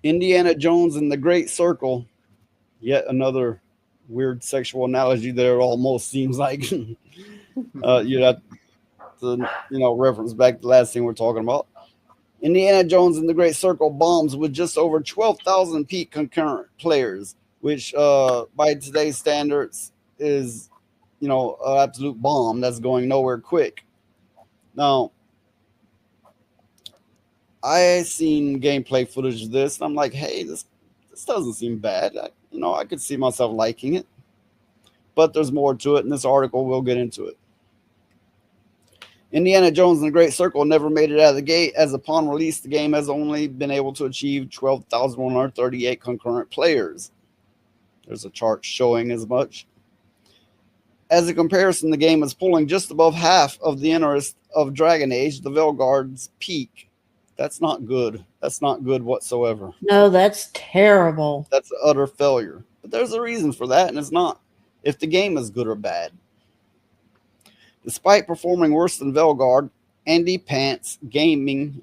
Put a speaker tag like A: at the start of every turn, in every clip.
A: Indiana Jones and the Great Circle. Yet another weird sexual analogy there. Almost seems like you'd have to, reference back to the last thing we're talking about. Indiana Jones and the Great Circle bombs with just over 12,000 peak concurrent players, which by today's standards is, an absolute bomb that's going nowhere quick. Now, I seen gameplay footage of this, and I'm like, hey, this doesn't seem bad. I could see myself liking it, but there's more to it. In this article, we'll get into it. Indiana Jones and the Great Circle never made it out of the gate, as upon release, the game has only been able to achieve 12,138 concurrent players. There's a chart showing as much. As a comparison, the game is pulling just above half of the interest of Dragon Age, the Veilguard's peak. That's not good. That's not good whatsoever.
B: No, that's terrible.
A: That's an utter failure. But there's a reason for that, and it's not if the game is good or bad. Despite performing worse than Veilguard, Andy Pants Gaming,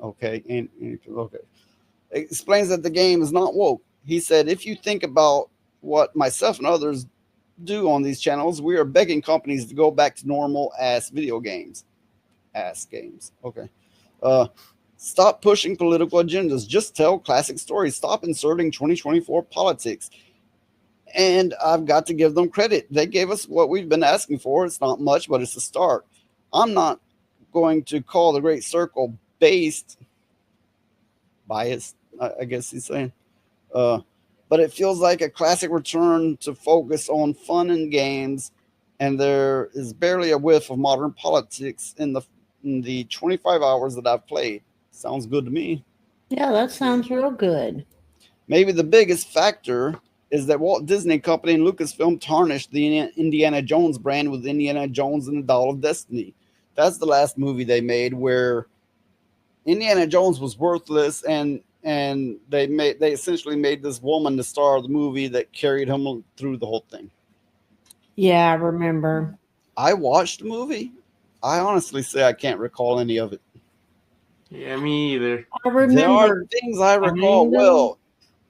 A: explains that the game is not woke. He said, if you think about what myself and others do on these channels, we are begging companies to go back to normal ass video games. Ass games. Okay. Stop pushing political agendas. Just tell classic stories. Stop inserting 2024 politics. And I've got to give them credit. They gave us what we've been asking for. It's not much, but it's a start. I'm not going to call the Great Circle biased, I guess he's saying. But it feels like a classic return to focus on fun and games, and there is barely a whiff of modern politics in the 25 hours that I've played. Sounds good to me.
B: Yeah, that sounds real good.
A: Maybe the biggest factor is that Walt Disney Company and Lucasfilm tarnished the Indiana Jones brand with Indiana Jones and the Dial of Destiny. That's the last movie they made where Indiana Jones was worthless, and they essentially made this woman the star of the movie that carried him through the whole thing.
B: Yeah, I remember.
A: I watched the movie. I honestly say I can't recall any of it.
C: Yeah, me either.
B: I remember.
A: There are things I recall well,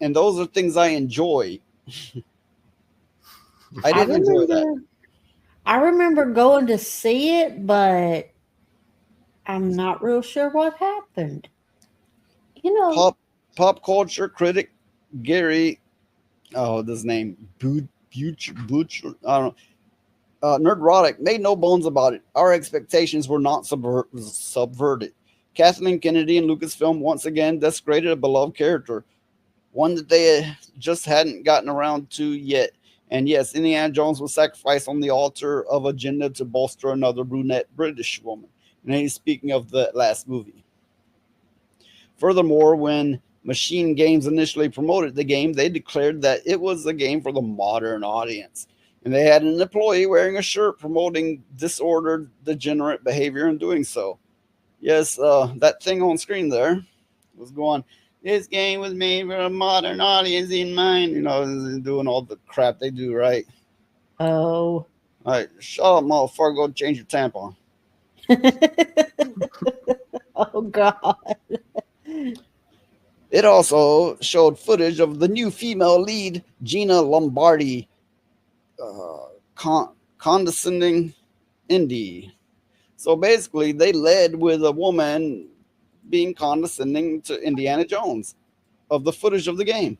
A: and those are things I enjoy. I didn't enjoy that.
B: I remember going to see it, but I'm not real sure what happened.
A: Pop culture critic Gary, this name Butcher, I don't know. Nerdrotic made no bones about it. Our expectations were not subverted. Kathleen Kennedy and Lucasfilm once again desecrated a beloved character, one that they just hadn't gotten around to yet. And yes, Indiana Jones was sacrificed on the altar of agenda to bolster another brunette British woman. And he's speaking of the last movie. Furthermore, when Machine Games initially promoted the game, they declared that it was a game for the modern audience. And they had an employee wearing a shirt promoting disordered, degenerate behavior in doing so. Yes, that thing on screen there was going, this game was made for a modern audience in mind. Doing all the crap they do, right?
B: Oh.
A: All right, shut up, motherfucker. Go change your tampon.
B: Oh, God.
A: It also showed footage of the new female lead, Gina Lombardi, condescending Indy. So basically, they led with a woman being condescending to Indiana Jones of the footage of the game.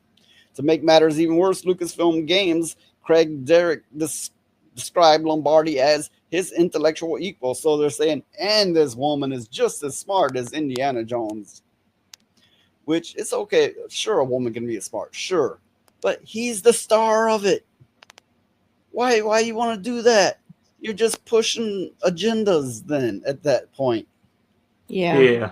A: To make matters even worse, Lucasfilm Games, Craig Derrick described Lombardi as his intellectual equal. So they're saying, and this woman is just as smart as Indiana Jones. Which, it's okay. Sure, a woman can be smart. Sure. But he's the star of it. Why you want to do that? You're just pushing agendas then at that point.
B: Yeah.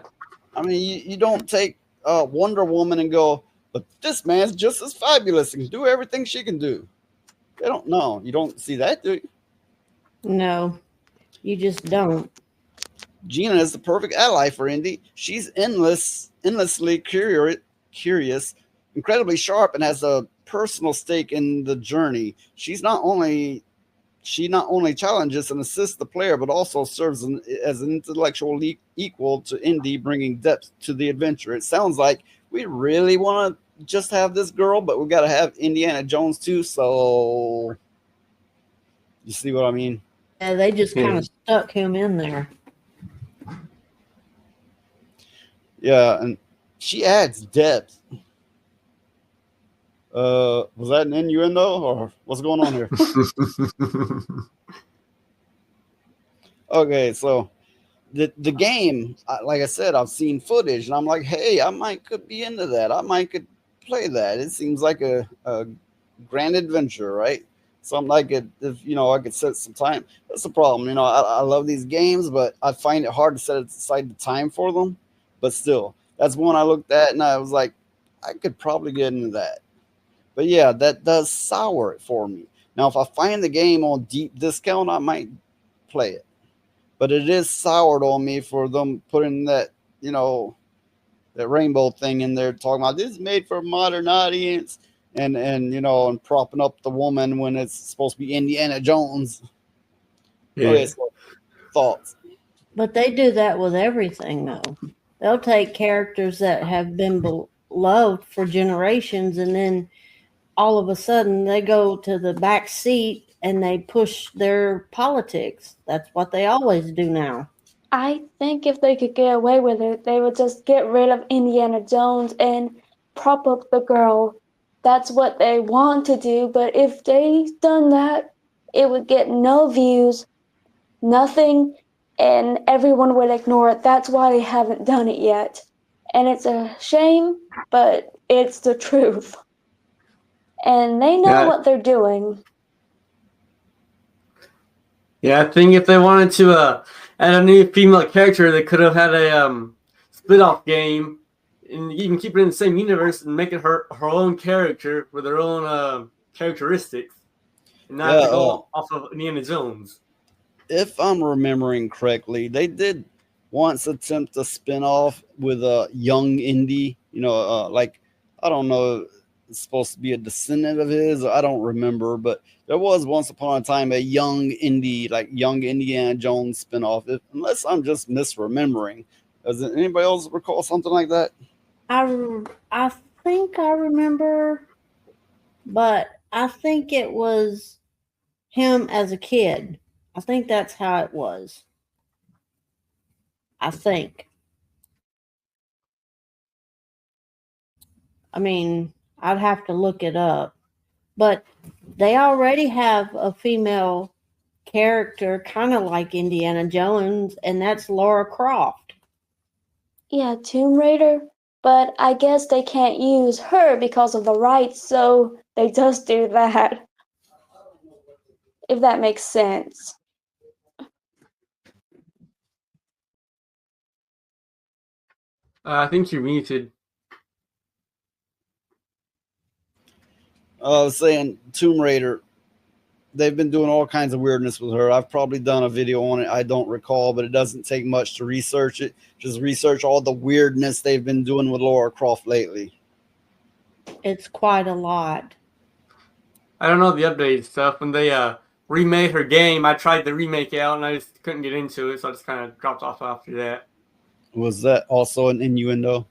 A: I mean, you don't take Wonder Woman and go, but this man's just as fabulous and can do everything she can do. They don't know. You don't see that, do you?
B: No, you just don't.
A: Gina is the perfect ally for Indy. She's endlessly curious, incredibly sharp, and has a personal stake in the journey. She not only challenges and assists the player, but also serves as an intellectual equal to Indy, bringing depth to the adventure. It sounds like we really want to just have this girl, but we got to have Indiana Jones too. So you see what I mean?
B: Yeah, they just kind
C: Yeah.
B: of stuck him in there.
A: Yeah, and she adds depth. Was that an innuendo or what's going on here? Okay, so the game, like I said, I've seen footage, and I'm like, hey, I might could be into that. I might could play that. It seems like a grand adventure, right? Something like it. If I could set some time. That's the problem. I love these games, but I find it hard to set aside the time for them. But still, that's one I looked at, and I was like, I could probably get into that. But yeah, that does sour it for me. Now, if I find the game on deep discount, I might play it. But it is soured on me for them putting you know, that rainbow thing in there, talking about this is made for a modern audience, and propping up the woman when it's supposed to be Indiana Jones. Okay,
C: Yeah.
A: so thoughts.
B: But they do that with everything, though. They'll take characters that have been beloved for generations, and then all of a sudden they go to the back seat and they push their politics. That's what they always do now.
D: I think if they could get away with it, they would just get rid of Indiana Jones and prop up the girl. That's what they want to do, but if they done that, it would get no views, nothing, and everyone would ignore it. That's why they haven't done it yet. And it's a shame, but it's the truth. And they know
C: Yeah.
D: what they're doing.
C: Yeah, I think if they wanted to add a new female character, they could have had a split-off game and even keep it in the same universe and make it her own character with her own characteristics and not have
A: Yeah,
C: to go off of Indiana Jones.
A: if I'm remembering correctly, they did once attempt a spin-off with a young Indy. Like I don't know, it's supposed to be a descendant of his. I don't remember, but there was once upon a time a young Indy, like young Indiana Jones spin-off. Unless I'm just misremembering. Does anybody else recall something like that?
B: I think I remember, but I think it was him as a kid. I think that's how it was. I think. I mean, I'd have to look it up. But they already have a female character, kind of like Indiana Jones, and that's Laura Croft.
D: Yeah, Tomb Raider, but I guess they can't use her because of the rights, so they just do that. If that makes sense.
C: I think you're muted.
A: I was saying Tomb Raider. They've been doing all kinds of weirdness with her. I've probably done a video on it. I don't recall, but it doesn't take much to research it. Just research all the weirdness they've been doing with Laura Croft lately.
B: It's quite a lot.
C: I don't know the updated stuff. When they remade her game, I tried to remake it out and I just couldn't get into it, so I just kind of dropped off after that.
A: Was that also an innuendo?